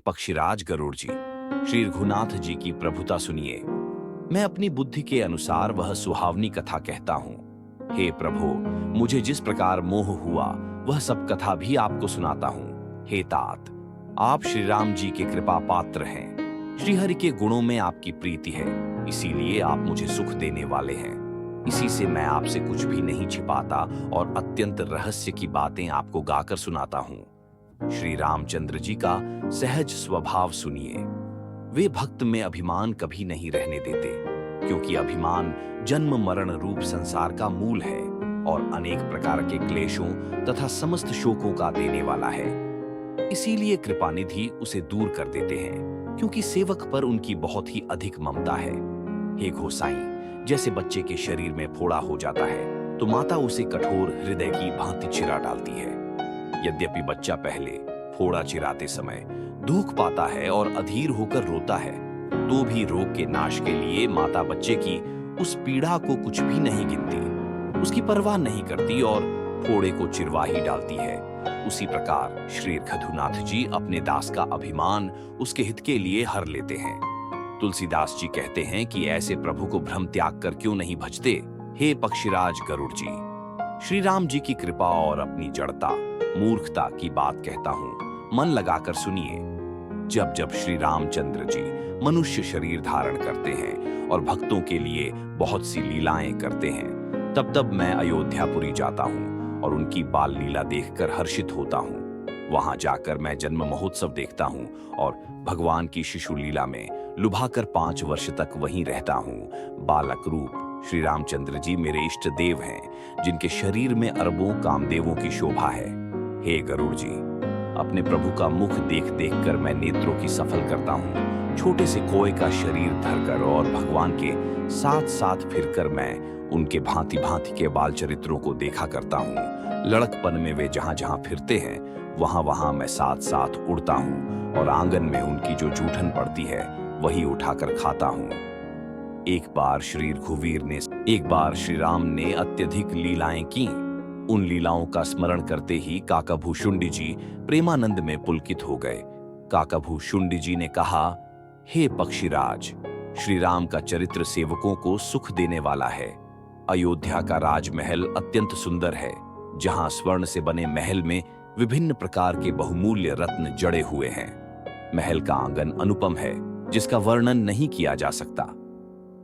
पक्षीराज गरुड़ जी, श्री रघुनाथ जी की प्रभुता सुनिए। मैं अपनी बुद्धि के अनुसार वह सुहावनी कथा कहता हूँ। हे प्रभु, मुझे जिस प्रकार मोह हुआ वह सब कथा भी आपको सुनाता हूँ। हे तात, आप श्री राम जी के कृपा पात्र हैं। श्री हरि के गुणों में आपकी प्रीति है, इसीलिए आप मुझे सुख देने वाले हैं। इसी से मैं आपसे कुछ भी नहीं छिपाता और अत्यंत रहस्य की बातें आपको गाकर सुनाता हूँ। श्री रामचंद्र जी का सहज स्वभाव सुनिए। वे भक्त में अभिमान कभी नहीं रहने देते, क्योंकि अभिमान जन्म मरण रूप संसार का मूल है और अनेक प्रकार के क्लेशों तथा समस्त शोकों का देने वाला है। इसीलिए कृपानिधि उसे दूर कर देते हैं, क्योंकि सेवक पर उनकी बहुत ही अधिक ममता है। हे गोसाईं, जैसे बच्चे के शरीर में फोड़ा हो जाता है तो माता उसे कठोर हृदय की भांति चिरा डालती है। यद्यपि बच्चा पहले फोड़ा चिराते समय दुख पाता है और अधीर होकर रोता है, तो भी रोग के नाश के लिए माता बच्चे की उस पीड़ा को कुछ भी नहीं गिनती, उसकी परवाह नहीं करती और फोड़े को चिरवा ही डालती है। उसी प्रकार श्री रघुनाथ जी अपने दास का अभिमान उसके हित के लिए हर लेते हैं। तुलसीदास जी कहते हैं कि ऐसे प्रभु को भ्रम त्याग कर क्यों नहीं भजते। हे पक्षीराज गरुड़ जी, श्री राम जी की कृपा और अपनी जड़ता मूर्खता की बात कहता हूँ, मन लगाकर सुनिए। जब जब श्री रामचंद्र जी मनुष्य शरीर धारण करते हैं और भक्तों के लिए बहुत सी लीलाएं करते हैं, तब तब मैं अयोध्यापुरी जाता हूँ और उनकी बाल लीला देखकर हर्षित होता हूँ। वहां जाकर मैं जन्म महोत्सव देखता हूँ और भगवान की शिशु लीला में लुभाकर 5 वर्ष तक वहीं रहता हूँ। बालक रूप श्री रामचंद्र जी मेरे इष्ट देव हैं, जिनके शरीर में अरबों कामदेवों की शोभा है। हे गरुड़ जी, अपने प्रभु का मुख देख देख कर मैं नेत्रों की सफल करता हूँ। छोटे से कोए का शरीर धरकर और भगवान के साथ साथ फिरकर मैं उनके भांति भांति के बाल चरित्रों को देखा करता हूँ। लड़कपन में वे जहां जहां फिरते हैं वहां वहां मैं साथ साथ उड़ता हूँ और आंगन में उनकी जो जूठन पड़ती है वही उठाकर खाता हूँ। एक बार श्री राम ने अत्यधिक लीलाएं की। उन लीलाओं का स्मरण करते ही काकाभूषुंडी जी प्रेमानंद में पुलकित हो गए। काकाभूषुंडी जी ने कहा, हे पक्षीराज, श्री राम का चरित्र सेवकों को सुख देने वाला है। अयोध्या का राजमहल अत्यंत सुंदर है, जहां स्वर्ण से बने महल में विभिन्न प्रकार के बहुमूल्य रत्न जड़े हुए हैं। महल का आंगन अनुपम है, जिसका वर्णन नहीं किया जा सकता।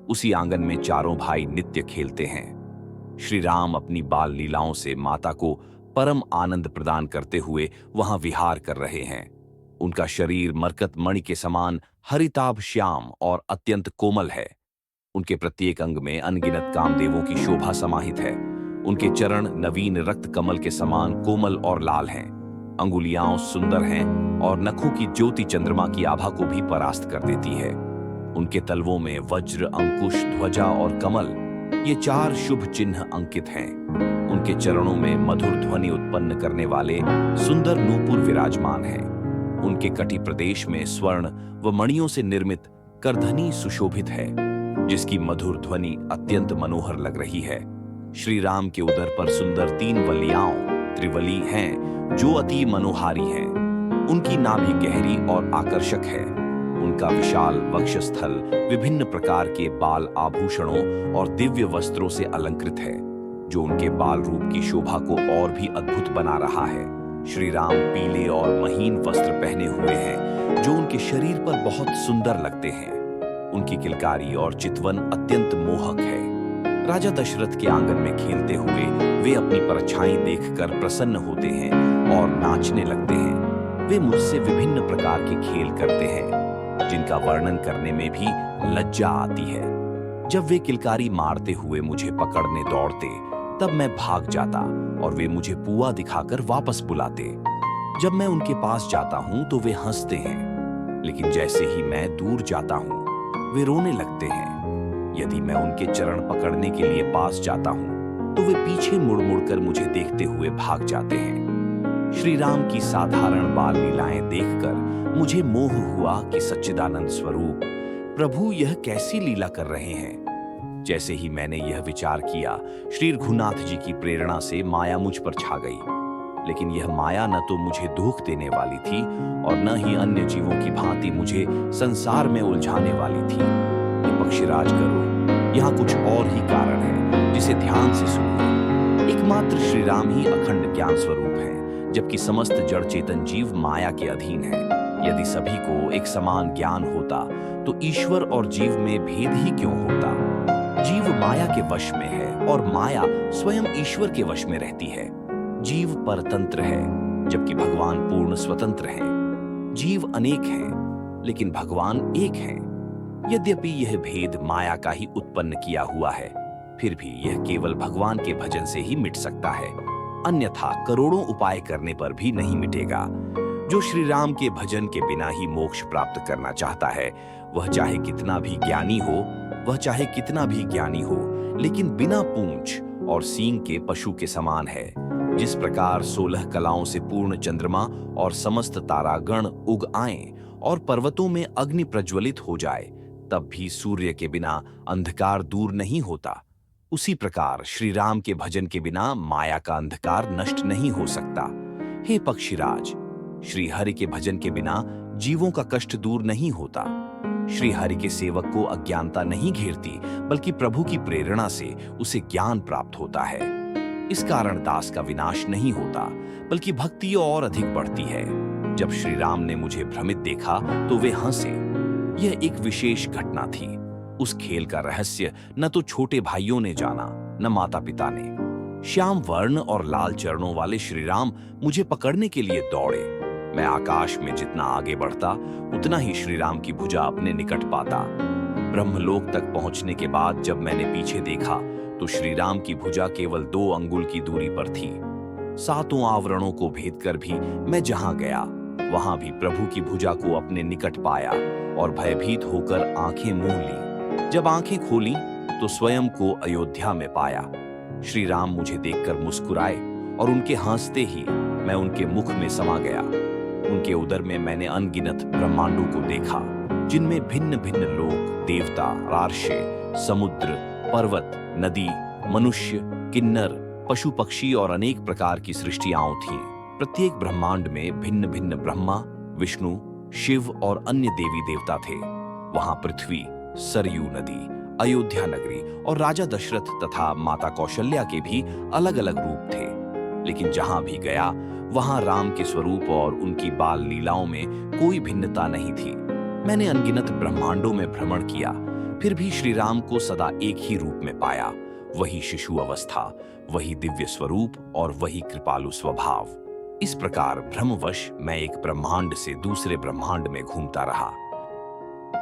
उसी आंगन में चारों भाई नित्य खेलते हैं। श्री राम अपनी बाल लीलाओं से माता को परम आनंद प्रदान करते हुए वहां विहार कर रहे हैं। उनका शरीर मरकत मणि के समान हरिताभ श्याम और अत्यंत कोमल है। उनके प्रत्येक अंग में अनगिनत कामदेवों की शोभा समाहित है। उनके चरण नवीन रक्त कमल के समान कोमल और लाल हैं। अंगुलियां सुंदर हैं और नखों की ज्योति चंद्रमा की आभा को भी परास्त कर देती है। उनके तलवों में वज्र, अंकुश, ध्वजा और कमल, ये 4 शुभ चिन्ह अंकित हैं। उनके चरणों में मधुर ध्वनि उत्पन्न करने वाले सुंदर नूपुर विराजमान हैं। उनके कटी प्रदेश में स्वर्ण व मणियों से निर्मित करधनी सुशोभित है, जिसकी मधुर ध्वनि अत्यंत मनोहर लग रही है। श्री राम के उदर पर सुंदर 3 वलियाओं त्रिवली हैं, जो अति मनोहारी हैं। उनकी नाभि गहरी और आकर्षक है। उनका विशाल वक्षस्थल विभिन्न प्रकार के बाल आभूषणों और दिव्य वस्त्रों से अलंकृत है, जो उनके बाल रूप की शोभा को और भी अद्भुत बना रहा है। श्री राम पीले और महीन वस्त्र पहने हुए हैं, जो उनके शरीर पर बहुत सुंदर लगते हैं। उनकी किलकारी और चितवन अत्यंत मोहक है। राजा दशरथ के आंगन में खेलते हुए वे अपनी परछाई देखकर प्रसन्न होते हैं और नाचने लगते हैं। वे मुझसे विभिन्न प्रकार के खेल करते हैं, जिनका वर्णन करने में भी लज्जा आती है। जब वे किलकारी मारते हुए मुझे पकड़ने दौड़ते, तब मैं भाग जाता और वे मुझे पुआ दिखाकर वापस बुलाते। जब मैं उनके पास जाता हूं तो वे हंसते हैं, लेकिन जैसे ही मैं दूर जाता हूं वे रोने लगते हैं। यदि मैं उनके चरण पकड़ने के लिए पास जाता हूं तो वे पीछे मुड़ मुड़कर मुझे देखते हुए भाग जाते हैं। श्री राम की साधारण बाल लीलाएं देखकर मुझे मोह हुआ कि सच्चिदानंद स्वरूप प्रभु यह कैसी लीला कर रहे हैं। जैसे ही मैंने यह विचार किया, श्री रघुनाथ जी की प्रेरणा से माया मुझ पर छा गई। लेकिन यह माया न तो मुझे दुख देने वाली थी और न ही अन्य जीवों की भांति मुझे संसार में उलझाने वाली थी। ये पक्षीराज करो, यहाँ कुछ और ही कारण है जिसे ध्यान से सुनिए। एकमात्र श्री राम ही अखंड ज्ञान स्वरूप है, जबकि समस्त जड़ चेतन जीव माया के अधीन है। यदि सभी को एक समान ज्ञान होता तो ईश्वर और जीव में भेद ही क्यों होता? जीव माया के वश में है और माया स्वयं ईश्वर के वश में रहती है। जीव परतंत्र है जबकि भगवान पूर्ण स्वतंत्र हैं। जीव अनेक हैं लेकिन भगवान एक हैं। यद्यपि यह भेद माया का ही उत्पन्न किया हुआ है, फिर भी यह केवल भगवान के भजन से ही मिट सकता है, अन्यथा करोड़ों उपाय करने पर भी नहीं मिटेगा। जो श्री राम के भजन के बिना ही मोक्ष प्राप्त करना चाहता है, वह चाहे कितना भी ज्ञानी हो, लेकिन बिना पूंछ और सींग के पशु के समान है। जिस प्रकार 16 कलाओं से पूर्ण चंद्रमा और समस्त तारागण उग आएं और पर्वतों में अग्नि प्रज्वलित हो जाए, तब भी सूर्य के बिना अंधकार दूर नहीं होता, उसी प्रकार श्री राम के भजन के बिना माया का अंधकार नष्ट नहीं हो सकता। हे पक्षीराज, श्री हरि के भजन के बिना जीवों का कष्ट दूर नहीं होता। श्री हरि के सेवक को अज्ञानता नहीं घेरती, बल्कि प्रभु की प्रेरणा से उसे ज्ञान प्राप्त होता है। इस कारण दास का विनाश नहीं होता, बल्कि भक्ति और अधिक बढ़ती है। जब श्री राम ने मुझे भ्रमित देखा तो वे हंसे। यह एक विशेष घटना थी। उस खेल का रहस्य न तो छोटे भाइयों ने जाना, न माता पिता ने। श्याम वर्ण और लाल चरणों वाले श्री राम मुझे पकड़ने के लिए दौड़े। मैं आकाश में जितना आगे बढ़ता, उतना ही श्री राम की भुजा अपने निकट पाता। ब्रह्मलोक तक पहुंचने के बाद जब मैंने पीछे देखा तो श्री राम की भुजा केवल 2 अंगुल की दूरी पर थी। 7 आवरणों को भेद कर भी मैं जहां गया, वहां भी प्रभु की भुजा को अपने निकट पाया और भयभीत होकर आंखें मूंद ली। जब आंखें खोली तो स्वयं को अयोध्या में पाया। श्री राम मुझे देखकर मुस्कुराए और उनके हंसते ही मैं उनके मुख में समा गया। उनके उदर में मैंने अनगिनत ब्रह्मांडों को देखा, जिनमें भिन्न भिन्न लोक, देवता, रार्षे, समुद्र, पर्वत, नदी, मनुष्य, किन्नर, पशु पक्षी और अनेक प्रकार की सृष्टियां थीं। प्रत्येक ब्रह्मांड में भिन्न भिन्न ब्रह्मा, विष्णु, शिव और अन्य देवी देवता थे। वहां पृथ्वी, सरयू नदी, अयोध्या नगरी और राजा दशरथ तथा माता कौशल्या के भी अलग अलग रूप थे। लेकिन जहां भी गया वहां राम के स्वरूप और उनकी बाल लीलाओं में कोई भिन्नता नहीं थी। मैंने अनगिनत ब्रह्मांडों में भ्रमण किया, फिर भी श्री राम को सदा एक ही रूप में पाया। वही शिशु अवस्था, वही दिव्य स्वरूप और वही कृपालु स्वभाव। इस प्रकार भ्रमवश मैं एक ब्रह्मांड से दूसरे ब्रह्मांड में घूमता रहा।